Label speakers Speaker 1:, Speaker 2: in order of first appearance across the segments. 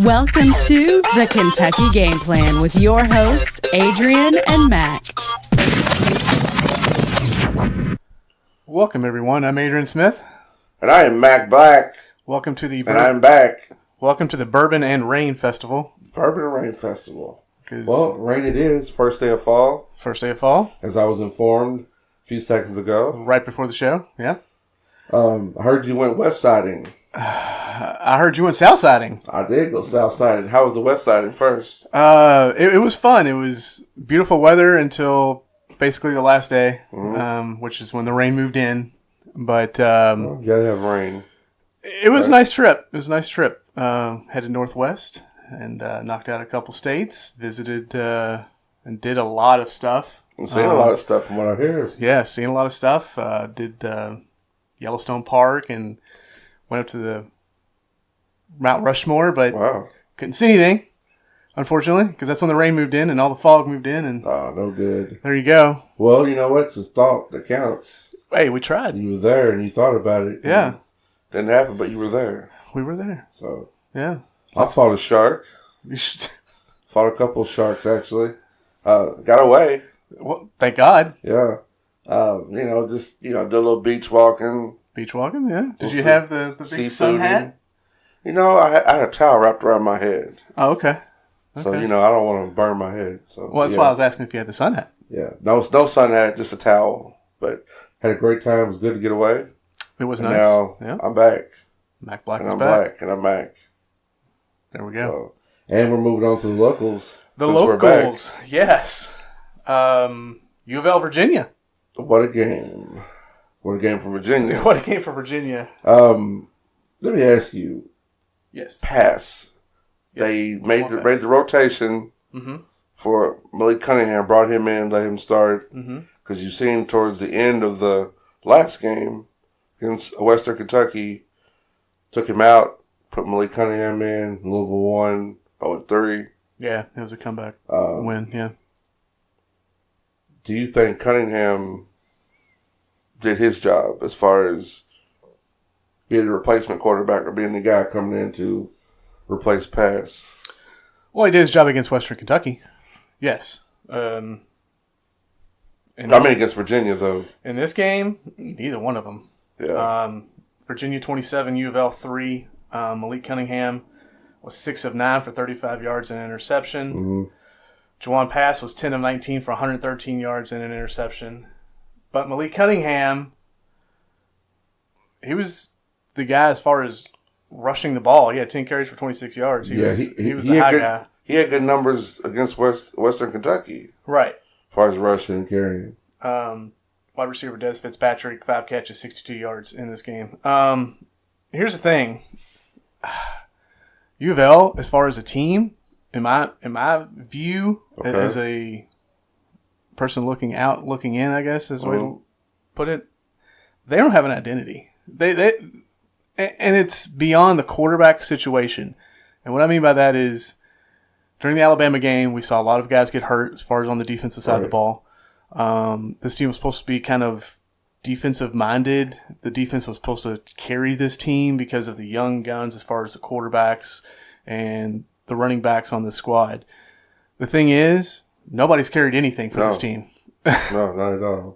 Speaker 1: Welcome to the Kentucky Game Plan with your hosts, Adrian and Mac.
Speaker 2: Welcome, everyone. I'm Adrian Smith.
Speaker 3: And I am Mac Black.
Speaker 2: Welcome to the
Speaker 3: And I'm back.
Speaker 2: Welcome to the Bourbon and Rain Festival.
Speaker 3: Bourbon and Rain Festival. Well, rain it is. First day of fall.
Speaker 2: First day of fall.
Speaker 3: As I was informed a few seconds ago.
Speaker 2: Right before the show, yeah.
Speaker 3: I heard you went west siding.
Speaker 2: I heard you went south siding.
Speaker 3: I did go south siding. How was the west siding first?
Speaker 2: It was fun. It was beautiful weather until basically the last day, which is when the rain moved in. But
Speaker 3: You gotta have rain.
Speaker 2: It was a nice trip. Headed northwest and knocked out a couple states. Visited and did a lot of stuff.
Speaker 3: I'm seeing a lot of stuff from what I hear.
Speaker 2: Yeah, seeing a lot of stuff. Did Yellowstone Park and went up to the Mount Rushmore, but couldn't see anything, unfortunately, because that's when the rain moved in and all the fog moved in. And
Speaker 3: no good.
Speaker 2: There you go.
Speaker 3: Well, you know what? It's a thought that counts.
Speaker 2: Hey, we tried.
Speaker 3: You were there and you thought about it.
Speaker 2: Yeah.
Speaker 3: Didn't happen, but you were there.
Speaker 2: We were there.
Speaker 3: So
Speaker 2: yeah,
Speaker 3: I fought a shark. Fought a couple of sharks, actually. Got away.
Speaker 2: Well, thank God.
Speaker 3: Yeah. Did a little beach walking.
Speaker 2: Beach walking, yeah. Did you have the big sun hat?
Speaker 3: I had a towel wrapped around my head.
Speaker 2: Oh, okay.
Speaker 3: So, I don't want to burn my head. So,
Speaker 2: that's why I was asking if you had the sun hat.
Speaker 3: Yeah. No sun hat, just a towel. But had a great time. It was good to get away.
Speaker 2: It was
Speaker 3: and
Speaker 2: nice.
Speaker 3: Now I'm back.
Speaker 2: Mac Black
Speaker 3: and
Speaker 2: is
Speaker 3: I'm
Speaker 2: back.
Speaker 3: black. And I'm back.
Speaker 2: There we go.
Speaker 3: So, and we're moving on to the locals.
Speaker 2: The locals, yes. U of L, Virginia.
Speaker 3: What a game. What a game for Virginia.
Speaker 2: What a game for Virginia.
Speaker 3: Let me ask you.
Speaker 2: Yes.
Speaker 3: Pass.
Speaker 2: Yes.
Speaker 3: They made the rotation for Malik Cunningham, brought him in, let him start. Because you've seen towards the end of the last game against Western Kentucky, took him out, put Malik Cunningham in, Louisville won by 3.
Speaker 2: Yeah, it was a comeback win, yeah.
Speaker 3: Do you think Cunningham did his job as far as being the replacement quarterback or being the guy coming in to replace Pass?
Speaker 2: Well, he did his job against Western Kentucky. Yes.
Speaker 3: Against Virginia, though.
Speaker 2: In this game, neither one of them.
Speaker 3: Yeah.
Speaker 2: Virginia 27, U of L 3. Malik Cunningham was 6 of 9 for 35 yards and an interception. Juwan Pass was 10 of 19 for 113 yards and an interception. But Malik Cunningham, he was the guy as far as rushing the ball. He had 10 carries for 26 yards. He was the high guy.
Speaker 3: He had good numbers against Western Kentucky.
Speaker 2: Right.
Speaker 3: As far as rushing and carrying.
Speaker 2: Wide receiver Des Fitzpatrick, 5 catches, 62 yards in this game. Here's the thing. U of L, as far as a team, in my view, as a person looking in, I guess is the way to put it, they don't have an identity. And it's beyond the quarterback situation. And what I mean by that is, during the Alabama game, we saw a lot of guys get hurt as far as on the defensive side of the ball. This team was supposed to be kind of defensive-minded. The defense was supposed to carry this team because of the young guns as far as the quarterbacks and the running backs on the squad. The thing is, nobody's carried anything for this team.
Speaker 3: No, not at all.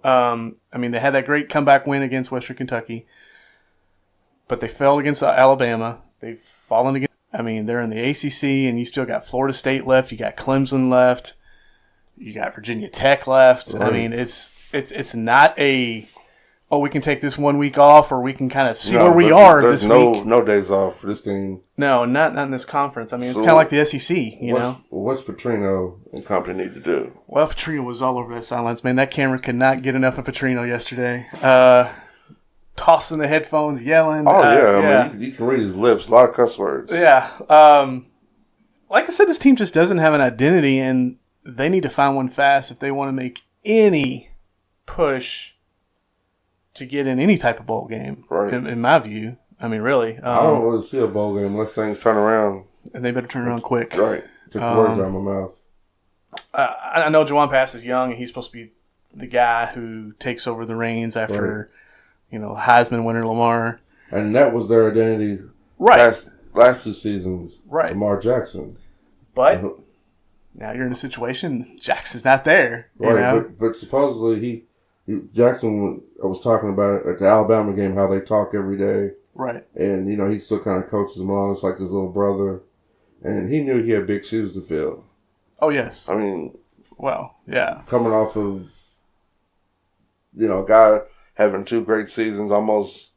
Speaker 2: They had that great comeback win against Western Kentucky, but they fell against Alabama. They've fallen against. They're in the ACC, and you still got Florida State left. You got Clemson left. You got Virginia Tech left. Right. It's not a we can take this 1 week off, or we can kind of see where we are this week.
Speaker 3: There's no days off for this team.
Speaker 2: No, not in this conference. It's kind of like the SEC, you know.
Speaker 3: What's Petrino and company need to do?
Speaker 2: Well, Petrino was all over that sidelines, man. That camera could not get enough of Petrino yesterday. Tossing the headphones, yelling.
Speaker 3: Oh, yeah. You can read his lips. A lot of cuss words.
Speaker 2: Yeah. Like I said, this team just doesn't have an identity, and they need to find one fast if they want to make any push to get in any type of bowl game,
Speaker 3: right?
Speaker 2: In my view. Really.
Speaker 3: I don't really see a bowl game unless things turn around.
Speaker 2: And they better turn around quick.
Speaker 3: Right. Took the words out of my mouth.
Speaker 2: I know Juwan Pass is young, and he's supposed to be the guy who takes over the reins after, Heisman winner Lamar.
Speaker 3: And that was their identity.
Speaker 2: Right.
Speaker 3: last 2 seasons,
Speaker 2: right?
Speaker 3: Lamar Jackson.
Speaker 2: But now you're in a situation Jackson's not there,
Speaker 3: right? But supposedly Jackson. I was talking about it at the Alabama game how they talk every day,
Speaker 2: right?
Speaker 3: And he still kind of coaches him along. It's like his little brother, and he knew he had big shoes to fill.
Speaker 2: Oh yes,
Speaker 3: I mean,
Speaker 2: well, yeah,
Speaker 3: coming off of a guy having 2 great seasons, almost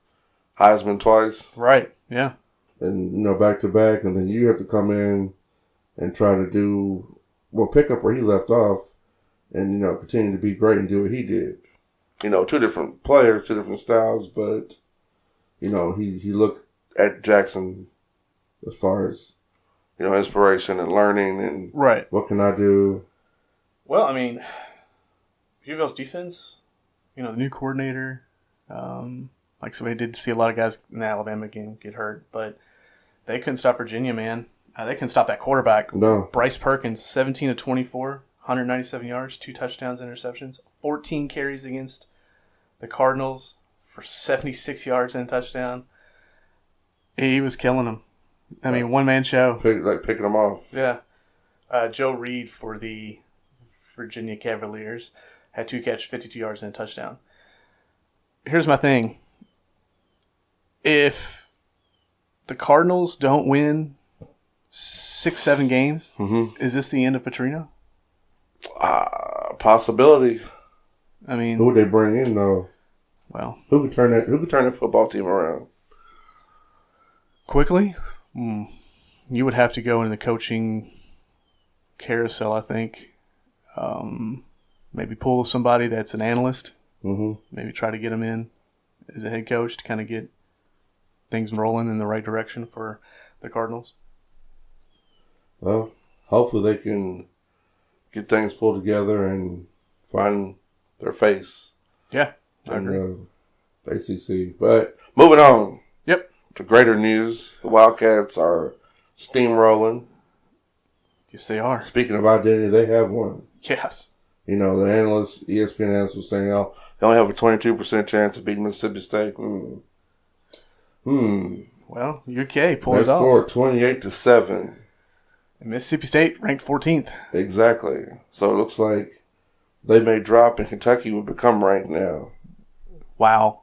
Speaker 3: Heisman twice,
Speaker 2: right? Yeah,
Speaker 3: and back to back, and then you have to come in and try to pick up where he left off, and continue to be great and do what he did. 2 different players, 2 different styles, but he looked at Jackson as far as inspiration and learning and
Speaker 2: right.
Speaker 3: What can I do?
Speaker 2: Well, I mean, UVL's defense, the new coordinator, like so we did see a lot of guys in the Alabama game get hurt, but they couldn't stop Virginia, man. They couldn't stop that quarterback.
Speaker 3: No.
Speaker 2: Bryce Perkins, 17 of 24, 197 yards, 2 touchdowns, interceptions, 14 carries against the Cardinals for 76 yards and a touchdown. He was killing them. I mean, one-man show.
Speaker 3: Picking them off.
Speaker 2: Yeah. Joe Reed for the Virginia Cavaliers had 2 catches, 52 yards, and a touchdown. Here's my thing. If the Cardinals don't win 6-7 games, is this the end of Petrino?
Speaker 3: Possibility.
Speaker 2: I mean,
Speaker 3: who would they bring in though?
Speaker 2: Well,
Speaker 3: who could turn that football team around
Speaker 2: quickly? You would have to go into the coaching carousel, I think. Maybe pull somebody that's an analyst. Maybe try to get him in as a head coach to kind of get things rolling in the right direction for the Cardinals.
Speaker 3: Well, hopefully they can get things pulled together and find their face.
Speaker 2: Yeah, I agree.
Speaker 3: The ACC. But moving on.
Speaker 2: Yep.
Speaker 3: To greater news, the Wildcats are steamrolling.
Speaker 2: Yes, they are.
Speaker 3: Speaking of identity, they have one.
Speaker 2: Yes.
Speaker 3: The analyst, ESPN analyst was saying, they only have a 22% chance of beating Mississippi State.
Speaker 2: Well, UK pulled
Speaker 3: it off. They scored 28-7.
Speaker 2: And Mississippi State ranked 14th.
Speaker 3: Exactly. So it looks like they may drop and Kentucky would become ranked now.
Speaker 2: Wow.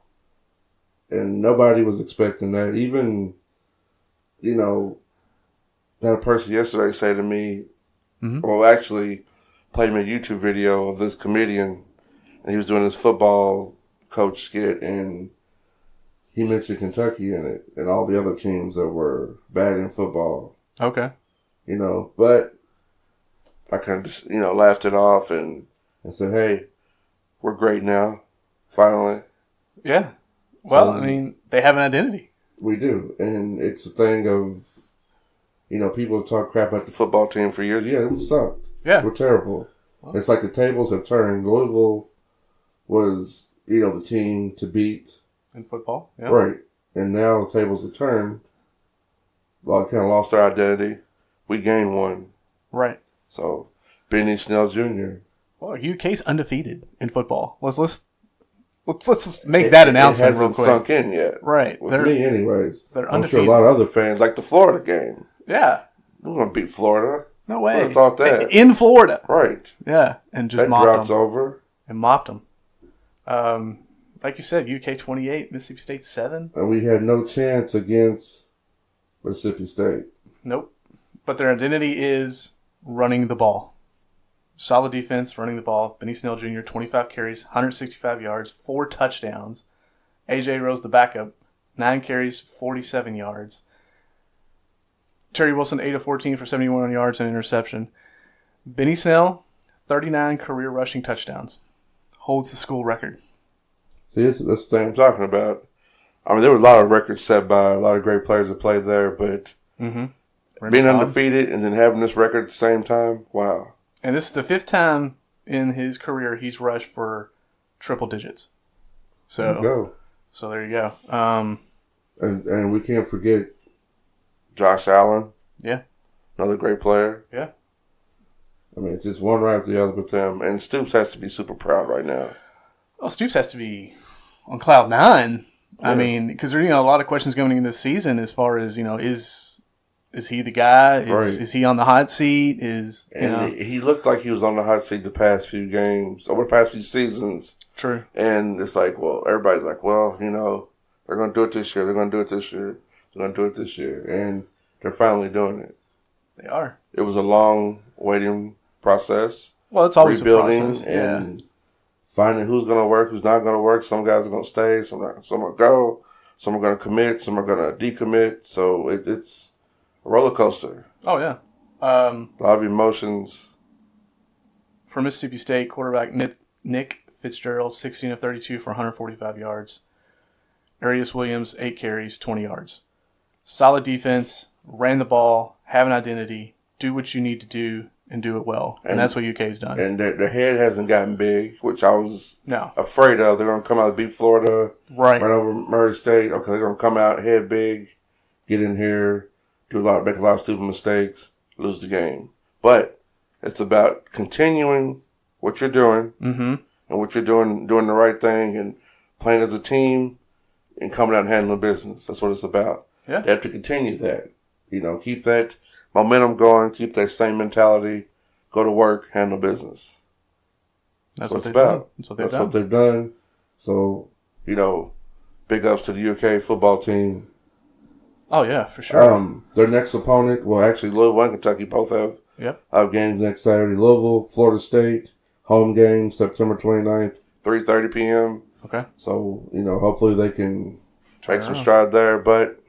Speaker 3: And nobody was expecting that. Even, had a person yesterday say to me, actually played me a YouTube video of this comedian, and he was doing his football coach skit, and he mentioned Kentucky in it and all the other teams that were bad in football.
Speaker 2: Okay.
Speaker 3: But I kind of just, laughed it off and said, hey, we're great now, finally.
Speaker 2: Yeah. Well, they have an identity.
Speaker 3: We do. And it's a thing of, people have talked crap about the football team for years. Yeah, it sucked.
Speaker 2: Yeah.
Speaker 3: We're terrible. Well, it's like the tables have turned. Louisville was, the team to beat.
Speaker 2: In football. Yeah.
Speaker 3: Right. And now the tables have turned. Kind of lost their identity. We gained one.
Speaker 2: Right.
Speaker 3: So, Benny Snell Jr.
Speaker 2: Well, UK's undefeated in football. Let's just make that announcement real quick.
Speaker 3: It hasn't sunk in yet.
Speaker 2: Right.
Speaker 3: With me, anyways.
Speaker 2: They're
Speaker 3: I'm
Speaker 2: undefeated.
Speaker 3: sure a lot of other fans, like the Florida game.
Speaker 2: Yeah.
Speaker 3: We're going to beat Florida.
Speaker 2: No way.
Speaker 3: I would have thought that.
Speaker 2: In Florida.
Speaker 3: Right.
Speaker 2: Yeah. And just
Speaker 3: that
Speaker 2: mopped
Speaker 3: drops
Speaker 2: them.
Speaker 3: over.
Speaker 2: And mopped them. Like you said, UK 28, Mississippi State 7.
Speaker 3: And we had no chance against Mississippi State.
Speaker 2: Nope. But their identity is running the ball. Solid defense, running the ball. Benny Snell Jr., 25 carries, 165 yards, 4 touchdowns. A.J. Rose, the backup, 9 carries, 47 yards. Terry Wilson, 8 of 14 for 71 yards and interception. Benny Snell, 39 career rushing touchdowns. Holds the school record.
Speaker 3: See, that's the thing I'm talking about. There were a lot of records set by a lot of great players that played there, but being undefeated and then having this record at the same time, wow.
Speaker 2: And this is the 5th time in his career he's rushed for triple digits. So
Speaker 3: there you go.
Speaker 2: So there you go.
Speaker 3: And we can't forget Josh Allen.
Speaker 2: Yeah.
Speaker 3: Another great player.
Speaker 2: Yeah.
Speaker 3: It's just one right after the other with them. And Stoops has to be super proud right now.
Speaker 2: Well, Stoops has to be on cloud 9. Yeah. Because there are a lot of questions going into this season as far as, is Is he the guy?
Speaker 3: Right.
Speaker 2: Is he on the hot seat?
Speaker 3: He looked like he was on the hot seat the past few games, over the past few seasons.
Speaker 2: True.
Speaker 3: And it's like, well, everybody's like, well, they're going to do it this year. They're going to do it this year. They're going to do it this year. And they're finally doing it.
Speaker 2: They are.
Speaker 3: It was a long waiting process.
Speaker 2: Well, it's always
Speaker 3: rebuilding
Speaker 2: a process.
Speaker 3: and finding who's going to work, who's not going to work. Some guys are going to stay. Some are going to go. Some are going to commit. Some are going to decommit. So it's a roller coaster.
Speaker 2: Oh, yeah.
Speaker 3: A lot of emotions.
Speaker 2: For Mississippi State, quarterback Nick Fitzgerald, 16 of 32 for 145 yards. Arius Williams, 8 carries, 20 yards. Solid defense, ran the ball, have an identity, do what you need to do, and do it well. And that's what UK's done.
Speaker 3: And their head hasn't gotten big, which I was
Speaker 2: No.
Speaker 3: afraid of. They're going to come out and beat Florida,
Speaker 2: Right.
Speaker 3: run over Murray State. Okay, they're going to come out head big, get in here, make a lot of stupid mistakes, lose the game. But it's about continuing what you're doing and what you're doing the right thing and playing as a team and coming out and handling business. That's what it's about.
Speaker 2: Yeah.
Speaker 3: They have to continue that. Keep that momentum going, keep that same mentality, go to work, handle business.
Speaker 2: That's what
Speaker 3: it's
Speaker 2: they've
Speaker 3: about.
Speaker 2: done.
Speaker 3: That's what they've done. So, big ups to the UK football team.
Speaker 2: Oh, yeah, for sure.
Speaker 3: Their next opponent, well, actually, Louisville and Kentucky both have games next Saturday. Louisville, Florida State, home game, September 29th, 3:30 p.m.
Speaker 2: Okay.
Speaker 3: So, hopefully they can make some stride there, but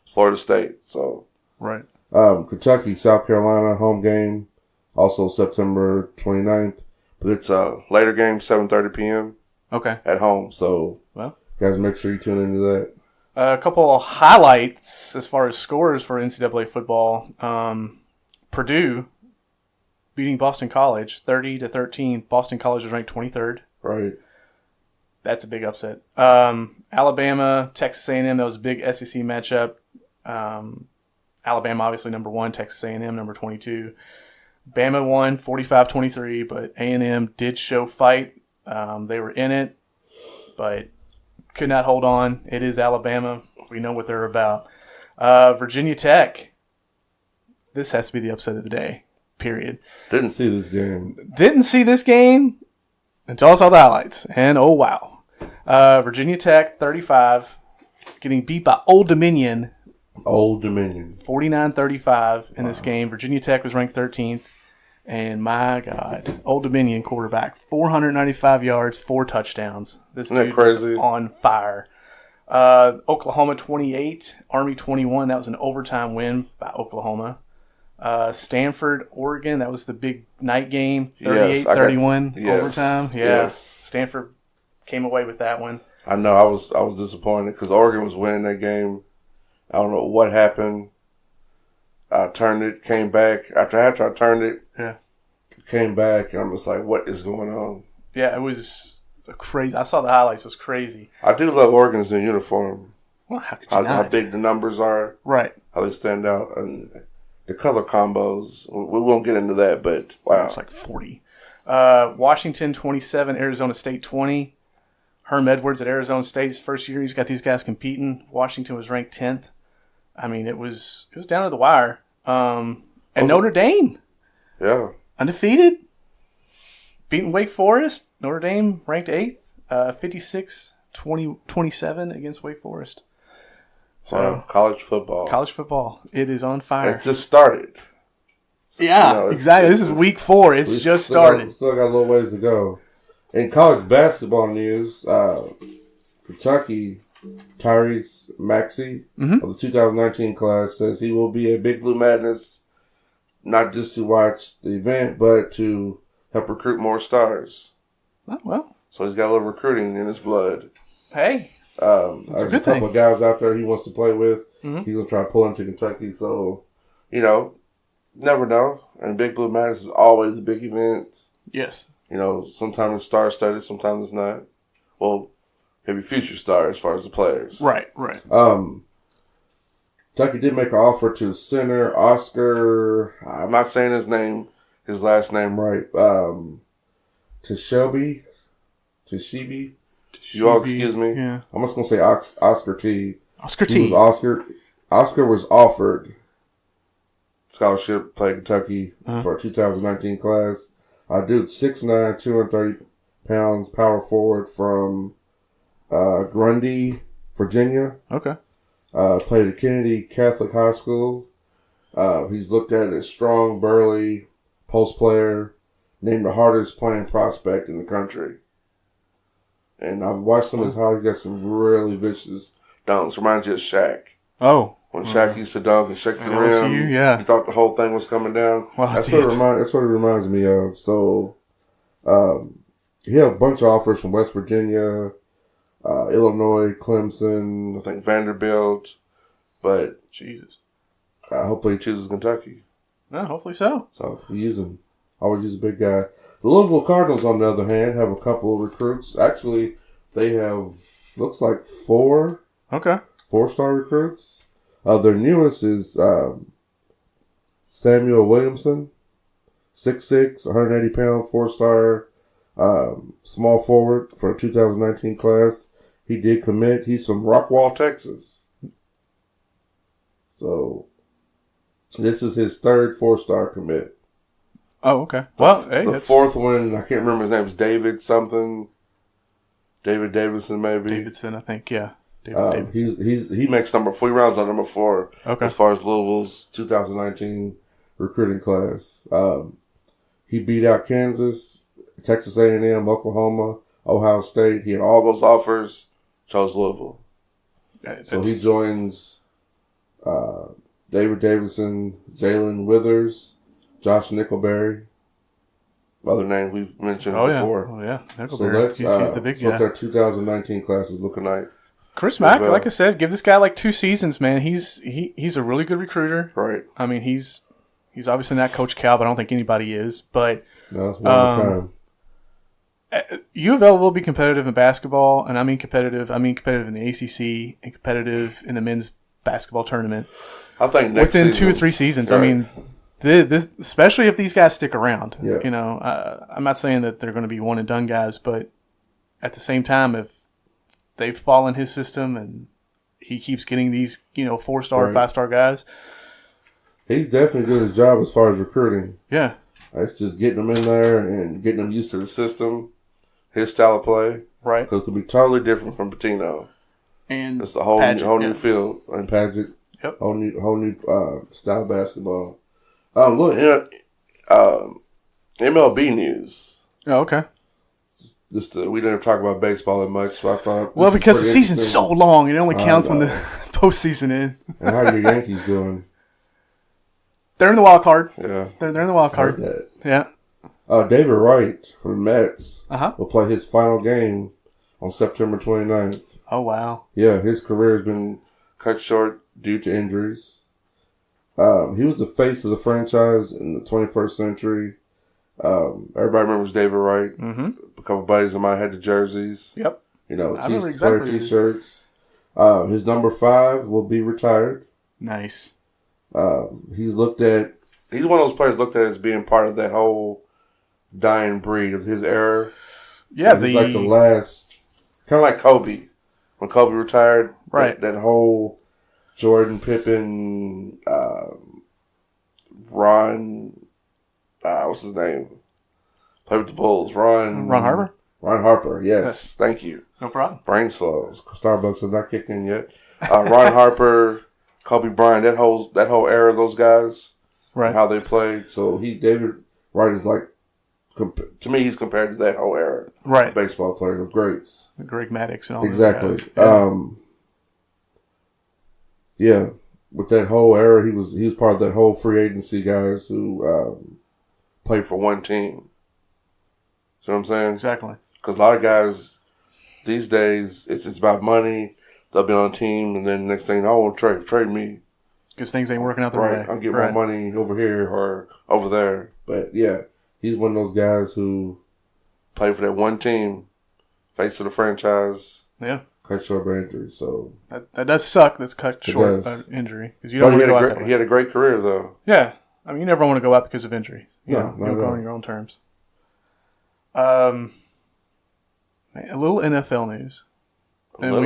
Speaker 3: Florida State, so.
Speaker 2: Right.
Speaker 3: Kentucky, South Carolina, home game, also September 29th, but it's a later game, 7:30 p.m.
Speaker 2: Okay.
Speaker 3: At home, so guys, make sure you tune into that.
Speaker 2: A couple of highlights as far as scores for NCAA football. Purdue beating Boston College 30-13. Boston College is ranked 23rd.
Speaker 3: Right.
Speaker 2: That's a big upset. Alabama, Texas A&M, that was a big SEC matchup. Alabama obviously number 1, Texas A&M number 22. Bama won 45-23, but A&M did show fight. They were in it, but could not hold on. It is Alabama. We know what they're about. Virginia Tech. This has to be the upset of the day, period.
Speaker 3: Didn't see this game.
Speaker 2: Didn't see this game until I saw the highlights. And, oh, wow. Virginia Tech, 35, getting beat by Old Dominion. 49-35 in this game. Virginia Tech was ranked 13th. And, my God, Old Dominion quarterback, 495 yards, 4 touchdowns. This dude is on fire. Oklahoma 28, Army 21. That was an overtime win by Oklahoma. Stanford, Oregon. That was the big night game. 38-31 overtime. Yeah.
Speaker 3: Yes.
Speaker 2: Stanford came away with that one.
Speaker 3: I know. I was disappointed because Oregon was winning that game. I don't know what happened. I turned it, came back. After I turned it, came back, and I'm just like, what is going on?
Speaker 2: Yeah, it was crazy. I saw the highlights. It was crazy.
Speaker 3: I do love Oregon's new uniform.
Speaker 2: Well, how could you not?
Speaker 3: How big the numbers are.
Speaker 2: Right.
Speaker 3: How they stand out. And the color combos. We won't get into that, but wow.
Speaker 2: It's like 40. Washington 27, Arizona State 20. Herm Edwards at Arizona State's first year. He's got these guys competing. Washington was ranked 10th. I mean, it was down to the wire. And Notre Dame.
Speaker 3: Yeah.
Speaker 2: Undefeated. Beating Wake Forest. Notre Dame ranked 8th. 56-27 against Wake Forest. So
Speaker 3: wow. College football.
Speaker 2: College football. It is on fire.
Speaker 3: It just started.
Speaker 2: Yeah, exactly. This is week 4. It's just started.
Speaker 3: Still got a little ways to go. In college basketball news, Kentucky, Tyrese Maxey of the 2019 class says he will be at Big Blue Madness, not just to watch the event, but to help recruit more stars.
Speaker 2: Oh, well.
Speaker 3: So he's got a little recruiting in his blood.
Speaker 2: Hey.
Speaker 3: There's a couple of guys out there he wants to play with. He's going to try to pull into Kentucky. So, never know. And Big Blue Madness is always a big event.
Speaker 2: Yes.
Speaker 3: Sometimes it's star-studded, sometimes it's not. Well, maybe future star as far as the players.
Speaker 2: Right.
Speaker 3: Kentucky did make an offer to center Oscar. I'm not saying his last name right. Tashibi. You all excuse me.
Speaker 2: Yeah.
Speaker 3: I'm just gonna say Oscar T.
Speaker 2: Oscar T.
Speaker 3: Oscar was offered scholarship, played Kentucky for a 2019 class. Dude, 6'9", 230 pounds, power forward from Grundy, Virginia.
Speaker 2: Okay.
Speaker 3: Played at Kennedy Catholic High School. He's looked at as strong, burly, post player, named the hardest playing prospect in the country. And I've watched some of his highlights. He got some really vicious dunks. Reminds you of Shaq.
Speaker 2: Oh.
Speaker 3: When Shaq used to dunk and shake the rim, you thought the whole thing was coming down.
Speaker 2: Well,
Speaker 3: that's what it reminds me of. So, he had a bunch of offers from West Virginia, Illinois, Clemson, I think Vanderbilt, but
Speaker 2: Jesus,
Speaker 3: hopefully he chooses Kentucky.
Speaker 2: No, hopefully so.
Speaker 3: So we use him. Always use a big guy. The Louisville Cardinals, on the other hand, have a couple of recruits. Actually, they have looks like 4 4-star recruits. Their newest is Samuel Williamson, 6'6", 180 pound, 4-star, small forward for a 2019 class. He did commit. He's from Rockwall, Texas. So this is his 3rd 4-star commit.
Speaker 2: Oh, okay. Well,
Speaker 3: the 4th one, I can't remember his name. Is David something? David Davidson, maybe.
Speaker 2: Davidson, I think. Yeah.
Speaker 3: He makes number 4. He rounds on number 4 as far as Louisville's 2019 recruiting class. He beat out Kansas, Texas A&M, Oklahoma, Ohio State. He had all those offers, chose Louisville. So he joins David Davidson, Jalen Withers, Josh Nickelberry, other names we've mentioned before.
Speaker 2: Oh, yeah. Nickelberry.
Speaker 3: So
Speaker 2: he's the big guy.
Speaker 3: What their 2019 class is looking like.
Speaker 2: Chris Mack, like I said, give this guy like 2 seasons, man. He's a really good recruiter.
Speaker 3: Right.
Speaker 2: I mean, he's obviously not Coach Cal, but I don't think anybody is. But
Speaker 3: no, it's one of a kind.
Speaker 2: U of L will be competitive in basketball, and I mean competitive in the ACC and competitive in the men's basketball tournament.
Speaker 3: I think
Speaker 2: within 2 or 3 seasons. Right. I mean, this especially if these guys stick around.
Speaker 3: Yeah.
Speaker 2: You know, I'm not saying that they're going to be one and done guys, but at the same time, if they've fallen his system and he keeps getting these 4-star, 5-star guys,
Speaker 3: he's definitely doing his job as far as recruiting.
Speaker 2: Yeah,
Speaker 3: it's just getting them in there and getting them used to the system, his style of play.
Speaker 2: Right,
Speaker 3: because it could be totally different from Patino.
Speaker 2: And
Speaker 3: it's a whole new field and Paget.
Speaker 2: Yep.
Speaker 3: Whole new style of basketball. Look, MLB news.
Speaker 2: Oh, okay.
Speaker 3: We didn't talk about baseball that much, so I thought.
Speaker 2: Well, because the season's so long, it only counts when the postseason ends.
Speaker 3: And how are your Yankees doing?
Speaker 2: They're in the wild card.
Speaker 3: Yeah,
Speaker 2: they're in the wild card. Yeah.
Speaker 3: David Wright from the Mets
Speaker 2: will
Speaker 3: play his final game on September 29th.
Speaker 2: Oh wow!
Speaker 3: Yeah, his career has been cut short due to injuries. He was the face of the franchise in the 21st century. Everybody remembers David Wright.
Speaker 2: Mm-hmm.
Speaker 3: A couple buddies of mine had the jerseys.
Speaker 2: Yep.
Speaker 3: Player T-shirts. His number 5 will be retired.
Speaker 2: Nice.
Speaker 3: He's one of those players looked at as being part of that whole dying breed of his era.
Speaker 2: Yeah,
Speaker 3: he's like the last, kind of like Kobe. When Kobe retired,
Speaker 2: right?
Speaker 3: That whole Jordan, Pippen, Ron, what's his name? Played with the Bulls. Ron
Speaker 2: Harper?
Speaker 3: Ron Harper, yes. Thank you.
Speaker 2: No problem.
Speaker 3: Brain slow. Starbucks has not kicked in yet. Ron Harper, Kobe Bryant, that whole era of those guys,
Speaker 2: right?
Speaker 3: How they played. So David Wright is like, to me, he's compared to that whole era,
Speaker 2: right?
Speaker 3: Of baseball players of greats,
Speaker 2: Greg Maddux and all
Speaker 3: exactly.
Speaker 2: Those guys.
Speaker 3: Yeah, with that whole era, he was part of that whole free agency guys who played for one team. See what I'm saying?
Speaker 2: Exactly.
Speaker 3: Because a lot of guys these days, it's about money. They'll be on a team, and then next thing, want to trade me.
Speaker 2: Because things ain't working out the
Speaker 3: right.
Speaker 2: way.
Speaker 3: I'll get more money over here or over there. But yeah, he's one of those guys who played for that one team, face of the franchise.
Speaker 2: Yeah.
Speaker 3: Cut short by injury. So
Speaker 2: that does suck. That's cut short by injury. Because you don't want to go out that way.
Speaker 3: He had a great career though.
Speaker 2: Yeah, I mean, you never want to go out because of injury. You go on your own terms. A little NFL news, and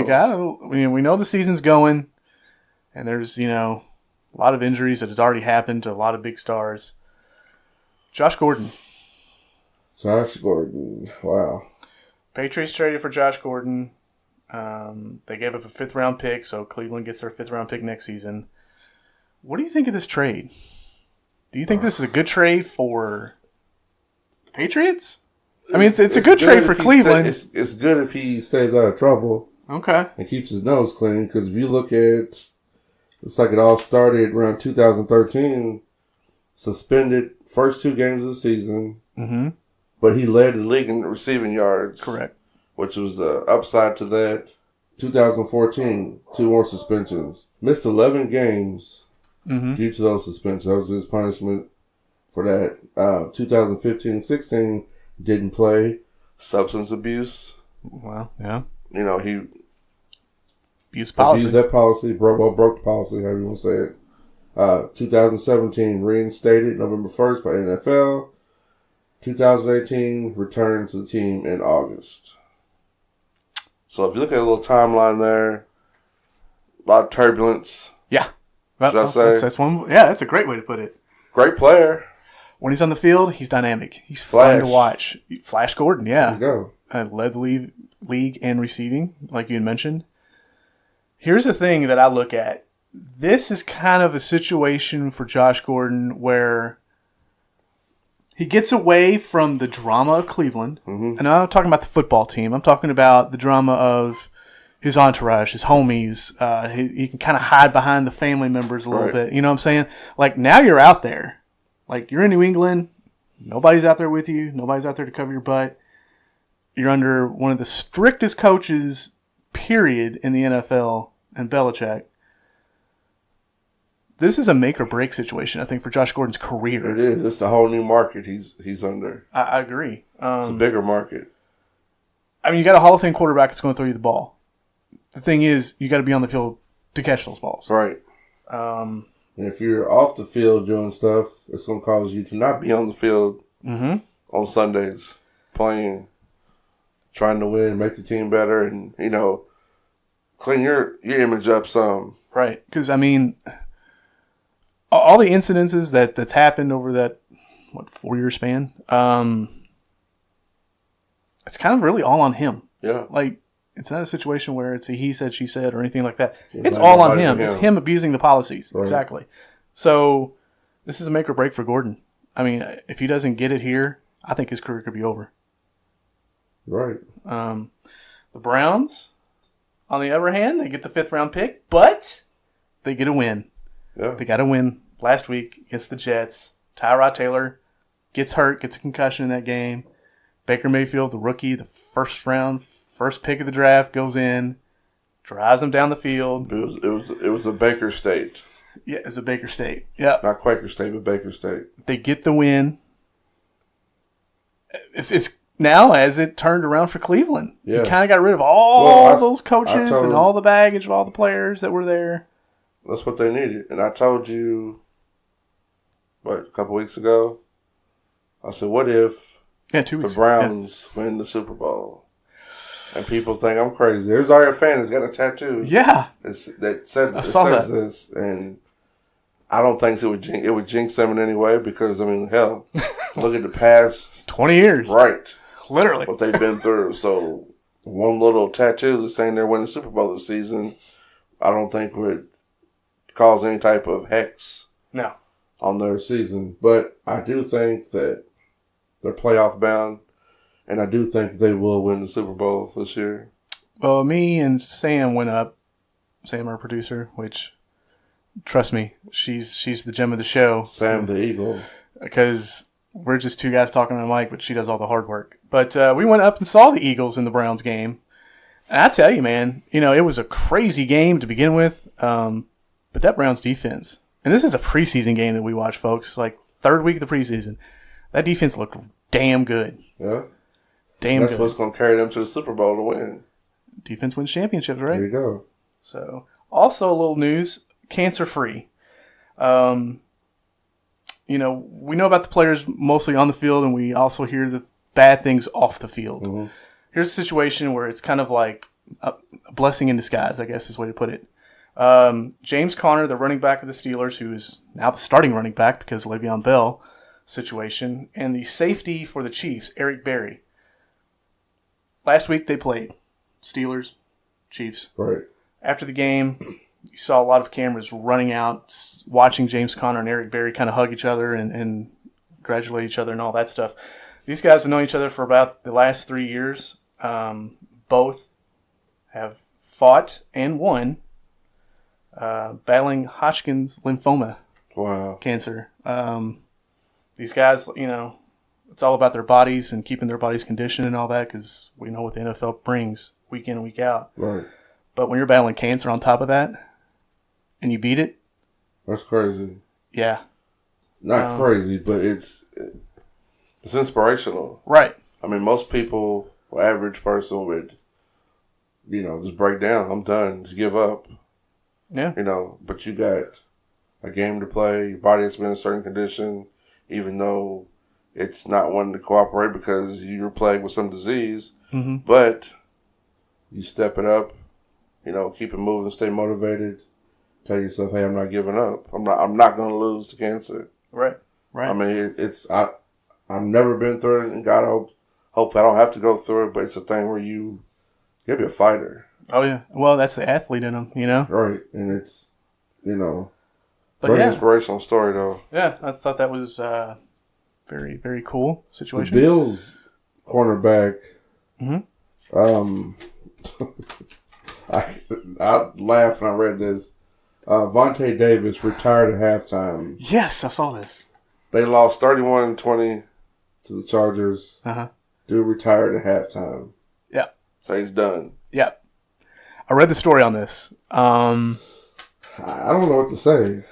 Speaker 2: we know the season's going, and there's A lot of injuries that has already happened to a lot of big stars. Josh Gordon.
Speaker 3: Wow.
Speaker 2: Patriots traded for Josh Gordon. They gave up a 5th-round pick, so Cleveland gets their 5th-round pick next season. What do you think of this trade? Do you think this is a good trade for the Patriots? I mean, it's a good trade for Cleveland.
Speaker 3: It's good if he stays out of trouble.
Speaker 2: Okay.
Speaker 3: And keeps his nose clean, because if you look at, it's like it all started around 2013, suspended first 2 games of the season, but he led the league in receiving yards.
Speaker 2: Correct.
Speaker 3: Which was the upside to that. 2014, 2 more suspensions. Missed 11 games due to those suspensions. That was his punishment for that. 2015-16, didn't play. Substance abuse.
Speaker 2: Well, yeah.
Speaker 3: You know, he
Speaker 2: abused
Speaker 3: that policy, broke the policy, however you want to say it. 2017, reinstated November 1st by NFL. 2018, returned to the team in August. So if you look at a little timeline there, a lot of turbulence.
Speaker 2: Yeah.
Speaker 3: Should I say?
Speaker 2: That's one. Yeah, that's a great way to put it.
Speaker 3: Great player.
Speaker 2: When he's on the field, he's dynamic. He's fun to watch. Flash Gordon, yeah.
Speaker 3: There you go.
Speaker 2: Led the league in receiving, like you had mentioned. Here's the thing that I look at. This is kind of a situation for Josh Gordon where he gets away from the drama of Cleveland. And I'm not talking about the football team. I'm talking about the drama of his entourage, his homies. He can kind of hide behind the family members a little bit. You know what I'm saying? Like, now you're out there. Like, you're in New England. Nobody's out there with you. Nobody's out there to cover your butt. You're under one of the strictest coaches, period, in the NFL, and Belichick. This is a make or break situation, I think, for Josh Gordon's career.
Speaker 3: It is. It's a whole new market he's under.
Speaker 2: I agree.
Speaker 3: It's a bigger market.
Speaker 2: I mean, you got a Hall of Fame quarterback that's going to throw you the ball. The thing is, you got to be on the field to catch those balls.
Speaker 3: Right. And if you're off the field doing stuff, it's going to cause you to not be on the field on Sundays, playing, trying to win, make the team better, and, you know, clean your image up some.
Speaker 2: Right. Because, I mean, all the incidences that's happened over that, 4-year span, it's kind of really all on him.
Speaker 3: Yeah.
Speaker 2: Like, it's not a situation where it's a he said, she said, or anything like that. It's all on him. It's him abusing the policies. Right. Exactly. So, this is a make or break for Gordon. I mean, if he doesn't get it here, I think his career could be over.
Speaker 3: Right.
Speaker 2: The Browns, on the other hand, they get the 5th-round pick, but they get a win.
Speaker 3: Yeah.
Speaker 2: They got a win last week against the Jets. Tyrod Taylor gets hurt, gets a concussion in that game. Baker Mayfield, the rookie, the first pick of the draft, goes in, drives them down the field.
Speaker 3: It was a Baker State.
Speaker 2: Yeah, it's a Baker State. Yeah,
Speaker 3: not Quaker State, but Baker State.
Speaker 2: They get the win. It's now as it turned around for Cleveland. Yeah. You kind of got rid of all those coaches and all the baggage of all the players that were there.
Speaker 3: That's what they needed. And I told you, a couple weeks ago, I said, what if
Speaker 2: 2 weeks
Speaker 3: the Browns win the Super Bowl? And people think I'm crazy. There's already a fan that's got a tattoo.
Speaker 2: Yeah.
Speaker 3: That says this. And I don't think it would jinx them in any way because, I mean, hell, look at the past
Speaker 2: 20 years.
Speaker 3: Right.
Speaker 2: Literally.
Speaker 3: What they've been through. So, one little tattoo that's saying they're winning the Super Bowl this season, I don't think would cause any type of hex on their season. But I do think that they're playoff bound, and I do think they will win the Super Bowl this year.
Speaker 2: Well, me and Sam went up. Sam, our producer, which, trust me, she's the gem of the show.
Speaker 3: Sam the Eagle.
Speaker 2: Because we're just 2 guys talking on a mic, but she does all the hard work. But we went up and saw the Eagles in the Browns game. And I tell you, man, it was a crazy game to begin with. But that Browns defense, and this is a preseason game that we watch, folks, like 3rd week of the preseason. That defense looked damn good.
Speaker 3: Yeah.
Speaker 2: That's
Speaker 3: good. What's going to carry them to the Super Bowl to win.
Speaker 2: Defense wins championships, right?
Speaker 3: There you go.
Speaker 2: So, also a little news, cancer-free. We know about the players mostly on the field, and we also hear the bad things off the field. Mm-hmm. Here's a situation where it's kind of like a blessing in disguise, I guess is the way to put it. James Conner, the running back of the Steelers, who is now the starting running back because of Le'Veon Bell situation, and the safety for the Chiefs, Eric Berry. Last week they played Steelers, Chiefs.
Speaker 3: Right.
Speaker 2: After the game, you saw a lot of cameras running out, watching James Conner and Eric Berry kind of hug each other and congratulate each other and all that stuff. These guys have known each other for about the last 3 years. Both have fought and won battling Hodgkin's lymphoma cancer. These guys, it's all about their bodies and keeping their bodies conditioned and all that because we know what the NFL brings week in and week out.
Speaker 3: Right. But
Speaker 2: when you're battling cancer on top of that and you beat it.
Speaker 3: That's crazy.
Speaker 2: Yeah.
Speaker 3: Not crazy, but it's inspirational.
Speaker 2: Right.
Speaker 3: I mean, most people, average person would, just break down. I'm done. Just give up.
Speaker 2: Yeah.
Speaker 3: But you got a game to play. Your body has been in a certain condition, even though it's not wanting to cooperate because you're plagued with some disease.
Speaker 2: Mm-hmm.
Speaker 3: But you step it up, keep it moving, stay motivated. Tell yourself, hey, I'm not giving up. I'm not going to lose to cancer.
Speaker 2: Right. Right.
Speaker 3: I mean, I've never been through it, and God hope I don't have to go through it. But it's a thing where you gotta be a fighter.
Speaker 2: Oh yeah. Well, that's the athlete in them,
Speaker 3: Right, and it's
Speaker 2: but
Speaker 3: very inspirational story though.
Speaker 2: Yeah, I thought that was very very cool situation.
Speaker 3: The Bills cornerback.
Speaker 2: Mm-hmm.
Speaker 3: I laughed when I read this. Vontae Davis retired at halftime.
Speaker 2: Yes, I saw this.
Speaker 3: They lost 31-20 to the Chargers.
Speaker 2: Uh-huh.
Speaker 3: Dude retired at halftime.
Speaker 2: Yeah.
Speaker 3: So he's done.
Speaker 2: Yeah. I read the story on this.
Speaker 3: I don't know what to say.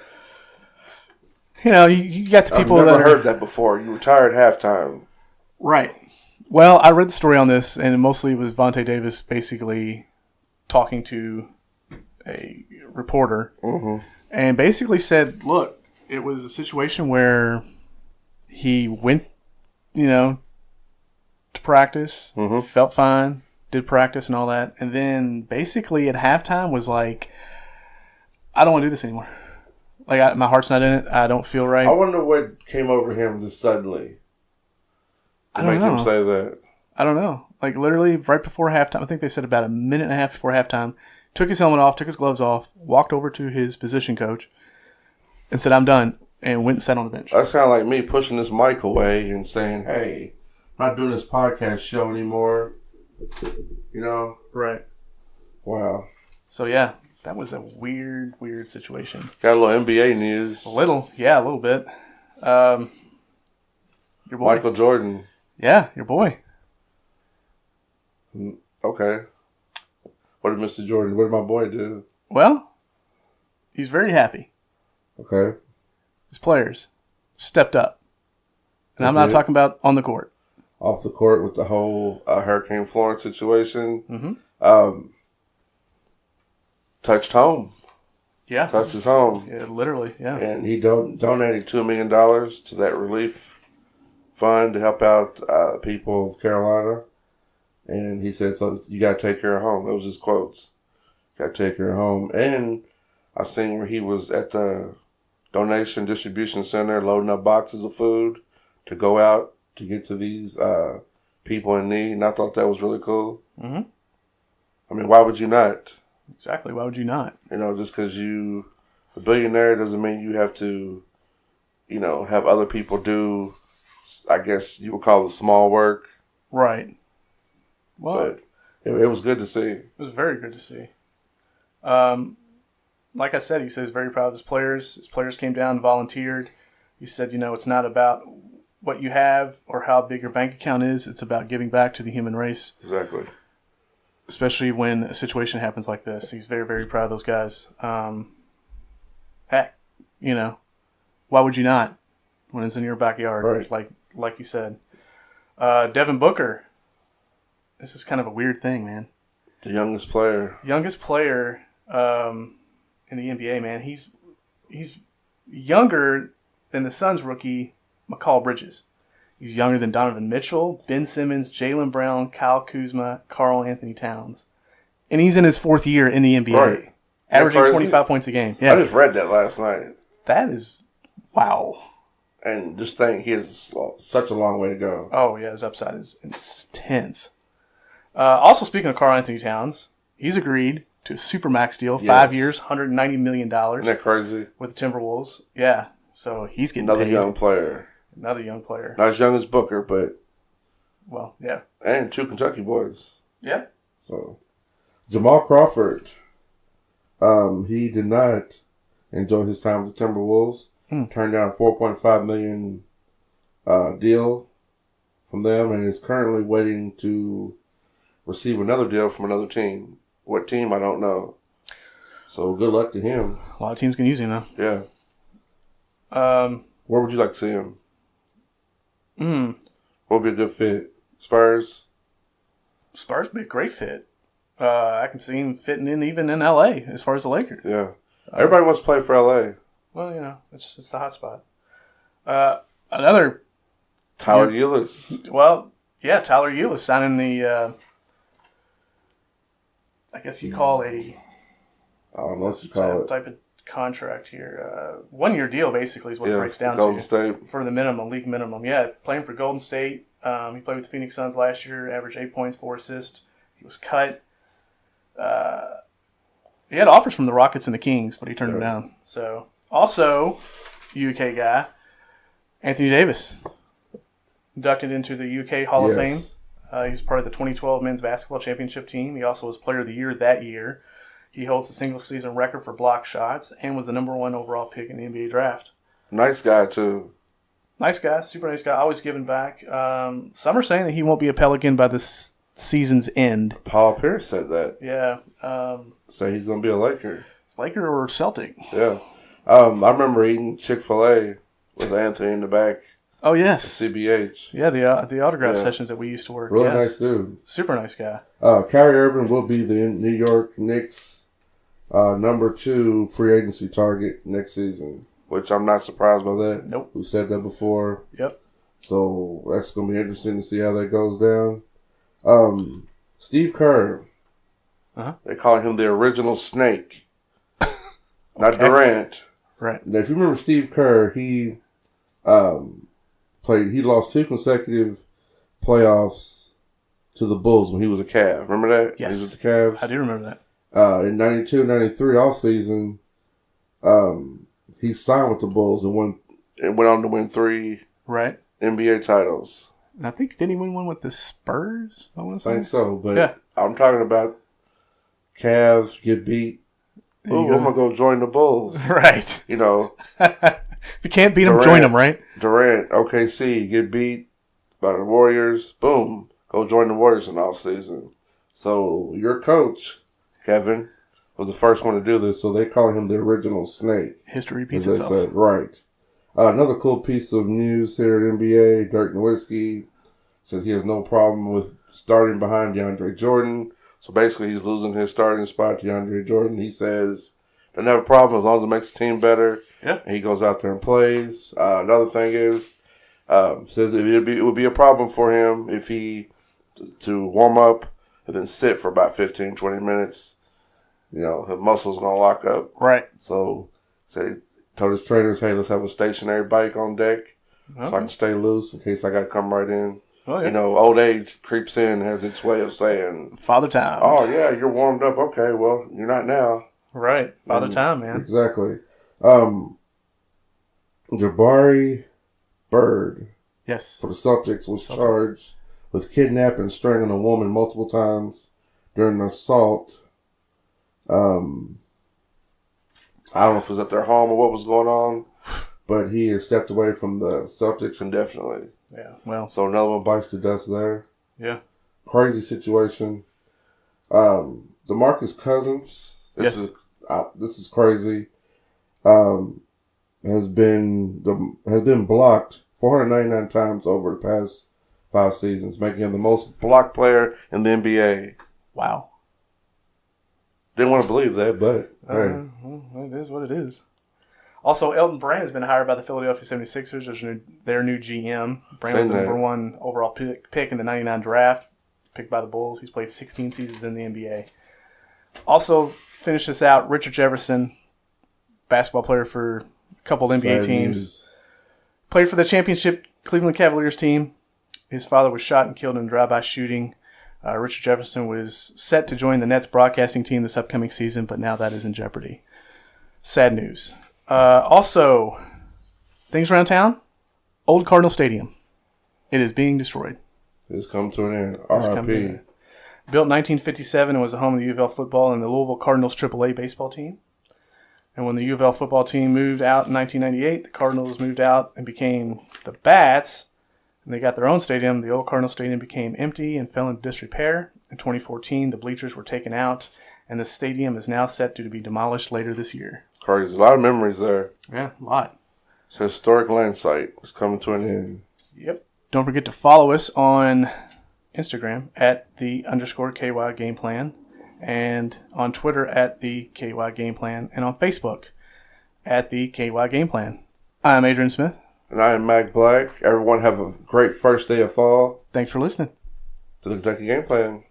Speaker 2: You got the people
Speaker 3: I've never heard that before. You retired at halftime.
Speaker 2: Right. Well, I read the story on this, and mostly it was Vontae Davis basically talking to a reporter and basically said, look, it was a situation where he went, to practice, felt fine, did practice and all that, and then basically at halftime was like, I don't want to do this anymore. Like, my heart's not in it. I don't feel right.
Speaker 3: I wonder what came over him just suddenly to make him say that.
Speaker 2: I don't know. Like, literally right before halftime, I think they said about a minute and a half before halftime, took his helmet off, took his gloves off, walked over to his position coach, and said, I'm done, and went and sat on the bench.
Speaker 3: That's kind of like me pushing this mic away and saying, hey, I'm not doing this podcast show anymore.
Speaker 2: Right.
Speaker 3: Wow.
Speaker 2: So, yeah, that was a weird, weird situation.
Speaker 3: Got a little NBA news.
Speaker 2: A little bit. Your boy.
Speaker 3: Michael Jordan.
Speaker 2: Yeah, your boy.
Speaker 3: Okay. What did Mr. Jordan, what did my boy do?
Speaker 2: Well, he's very happy.
Speaker 3: Okay.
Speaker 2: His players stepped up. And I'm not talking about on the court.
Speaker 3: Off the court with the whole Hurricane Florence situation.
Speaker 2: Mm-hmm.
Speaker 3: Touched home.
Speaker 2: Yeah.
Speaker 3: Touched his home.
Speaker 2: Yeah, literally, yeah.
Speaker 3: And he donated $2 million to that relief fund to help out people of Carolina. And he said, so you got to take care of home. That was his quotes. Got to take care of home. And I seen where he was at the donation distribution center loading up boxes of food to go out to get to these people in need. And I thought that was really cool.
Speaker 2: Mm-hmm.
Speaker 3: I mean, why would you not?
Speaker 2: Exactly. Why would you not?
Speaker 3: Just because you a billionaire doesn't mean you have to, have other people do, I guess you would call it small work.
Speaker 2: Right. Well,
Speaker 3: but it was good to see.
Speaker 2: It was very good to see. Like I said, he says very proud of his players. His players came down and volunteered. He said, it's not about what you have or how big your bank account is. It's about giving back to the human race.
Speaker 3: Exactly.
Speaker 2: Especially when a situation happens like this. He's very, very proud of those guys. Heck, why would you not when it's in your backyard?
Speaker 3: Right.
Speaker 2: Like you said. Devin Booker. This is kind of a weird thing, man.
Speaker 3: The youngest player.
Speaker 2: Youngest player in the NBA, man. He's younger than the Suns rookie, McCall Bridges. He's younger than Donovan Mitchell, Ben Simmons, Jaylen Brown, Kyle Kuzma, Karl Anthony Towns. And he's in his fourth year in the NBA.
Speaker 3: Right.
Speaker 2: averaging 25 points a game. Yeah.
Speaker 3: I just read that last night.
Speaker 2: That is, wow.
Speaker 3: And just think he has such a long way to go.
Speaker 2: Oh, yeah, his upside is intense. Also, speaking of Karl Anthony Towns, he's agreed to a supermax deal, 5 years, $190 million.
Speaker 3: Isn't that crazy?
Speaker 2: With the Timberwolves. Yeah, so he's getting
Speaker 3: another
Speaker 2: paid.
Speaker 3: young player.
Speaker 2: Another young player.
Speaker 3: Not as young as Booker, but...
Speaker 2: Well, yeah.
Speaker 3: And 2 Kentucky boys.
Speaker 2: Yeah.
Speaker 3: So, Jamal Crawford, he did not enjoy his time with the Timberwolves. Turned down a $4.5 million deal from them and is currently waiting to receive another deal from another team. What team, I don't know. So, good luck to him.
Speaker 2: A lot of teams can use him, though.
Speaker 3: Yeah. Where would you like to see him? What would be a good fit? Spurs?
Speaker 2: Spurs would be a great fit. I can see him fitting in even in L.A. as far as the Lakers.
Speaker 3: Yeah. Everybody wants to play for L.A.
Speaker 2: Well, it's the hot spot. Another...
Speaker 3: Tyler Ulis.
Speaker 2: Well, yeah, Tyler Ulis signing the... I guess you call
Speaker 3: I don't know what you call it.
Speaker 2: Type of contract here. 1 year deal, basically, is what it breaks down
Speaker 3: Golden
Speaker 2: to.
Speaker 3: State.
Speaker 2: For the minimum, league minimum. Yeah, playing for Golden State. He played with the Phoenix Suns last year, averaged 8 points, 4 assists. He was cut. He had offers from the Rockets and the Kings, but he turned them down. So, also, UK guy, Anthony Davis, inducted into the UK Hall of Fame. He was part of the 2012 men's basketball championship team. He also was player of the year that year. He holds the single-season record for block shots and was the number 1 overall pick in the NBA draft.
Speaker 3: Nice guy, too.
Speaker 2: Nice guy, super nice guy, always giving back. Some are saying that he won't be a Pelican by this season's end.
Speaker 3: Paul Pierce said that.
Speaker 2: Yeah.
Speaker 3: So he's going to be a Laker.
Speaker 2: Laker or Celtic.
Speaker 3: Yeah. I remember eating Chick-fil-A with Anthony in the back.
Speaker 2: Oh, yes.
Speaker 3: CBH.
Speaker 2: Yeah, the autograph sessions that we used to work.
Speaker 3: Really nice dude.
Speaker 2: Super nice guy.
Speaker 3: Kyrie Irving will be the New York Knicks' number 2 free agency target next season, which I'm not surprised by that.
Speaker 2: Nope.
Speaker 3: We've said that before.
Speaker 2: Yep. So
Speaker 3: that's going to be interesting to see how that goes down. Steve Kerr.
Speaker 2: Uh-huh.
Speaker 3: They call him the original snake. Not Durant.
Speaker 2: Right.
Speaker 3: Now, if you remember Steve Kerr, he lost 2 consecutive playoffs to the Bulls when he was a Cav. Remember that?
Speaker 2: Yes.
Speaker 3: He was with the Cavs.
Speaker 2: I do remember that.
Speaker 3: In 92-93 offseason, he signed with the Bulls and went on to win 3 NBA titles.
Speaker 2: And I think, didn't he win one with the Spurs? I
Speaker 3: think so, but I'm talking about Cavs get beat. Oh, I'm going to go join the Bulls.
Speaker 2: Right.
Speaker 3: You know.
Speaker 2: If you can't beat them, join them, right?
Speaker 3: Durant, OKC, get beat by the Warriors. Boom. Go join the Warriors in offseason. So your coach, Kevin, was the first one to do this, so they call him the original snake.
Speaker 2: History repeats itself.
Speaker 3: Said. Right. Another cool piece of news here at NBA, Dirk Nowitzki says he has no problem with starting behind DeAndre Jordan. So basically he's losing his starting spot to DeAndre Jordan. He says, doesn't have a problem as long as it makes the team better.
Speaker 2: Yeah.
Speaker 3: And he goes out there and plays. Another thing is, says it would be a problem for him if he to warm up and then sit for about 15, 20 minutes. You know, his muscles going to lock up.
Speaker 2: Right.
Speaker 3: So told his trainers, hey, let's have a stationary bike on deck so I can stay loose in case I got to come right in.
Speaker 2: Oh, yeah.
Speaker 3: You know, old age creeps in, has its way of saying,
Speaker 2: Father Time.
Speaker 3: Oh, yeah, you're warmed up. Okay, well, you're not now.
Speaker 2: Right. Father Time, man.
Speaker 3: Exactly. Jabari Bird.
Speaker 2: Yes.
Speaker 3: For the Celtics was charged with kidnapping and strangling a woman multiple times during an assault. I don't know if it was at their home or what was going on, but he has stepped away from the Celtics indefinitely.
Speaker 2: Yeah, well.
Speaker 3: So another one bites the dust there.
Speaker 2: Yeah.
Speaker 3: Crazy situation. DeMarcus Cousins. This is crazy. Has been blocked 499 times over the past 5 seasons, making him the most blocked player in the NBA.
Speaker 2: Wow.
Speaker 3: Didn't want to believe that, but
Speaker 2: hey. Well, it is what it is. Also, Elton Brand has been hired by the Philadelphia 76ers as their new GM. Brand was the number 1 overall pick in the 99 draft, picked by the Bulls. He's played 16 seasons in the NBA. Also, finish this out, Richard Jefferson, basketball player for a couple NBA teams. Played for the championship Cleveland Cavaliers team. His father was shot and killed in a drive-by shooting. Richard Jefferson was set to join the Nets broadcasting team this upcoming season, but now that is in jeopardy. Sad news. Also, things around town. Old Cardinal Stadium. It is being destroyed.
Speaker 3: It's come to an end. R.I.P.
Speaker 2: Built in 1957 and was the home of the U of L football and the Louisville Cardinals AAA baseball team. And when the U of L football team moved out in 1998, the Cardinals moved out and became the Bats. And they got their own stadium. The old Cardinal Stadium became empty and fell into disrepair. In 2014, the bleachers were taken out, and the stadium is now set to be demolished later this year.
Speaker 3: Crazy. A lot of memories there.
Speaker 2: Yeah, a lot.
Speaker 3: It's a historic land site. It's coming to an end.
Speaker 2: Yep. Don't forget to follow us on Instagram at @the_KY Game Plan, and on Twitter at the KY Game Plan, and on Facebook at the KY Game Plan. I'm Adrian Smith.
Speaker 3: And I am Mac Black. Everyone have a great first day of fall.
Speaker 2: Thanks for listening
Speaker 3: To the Kentucky Game Plan.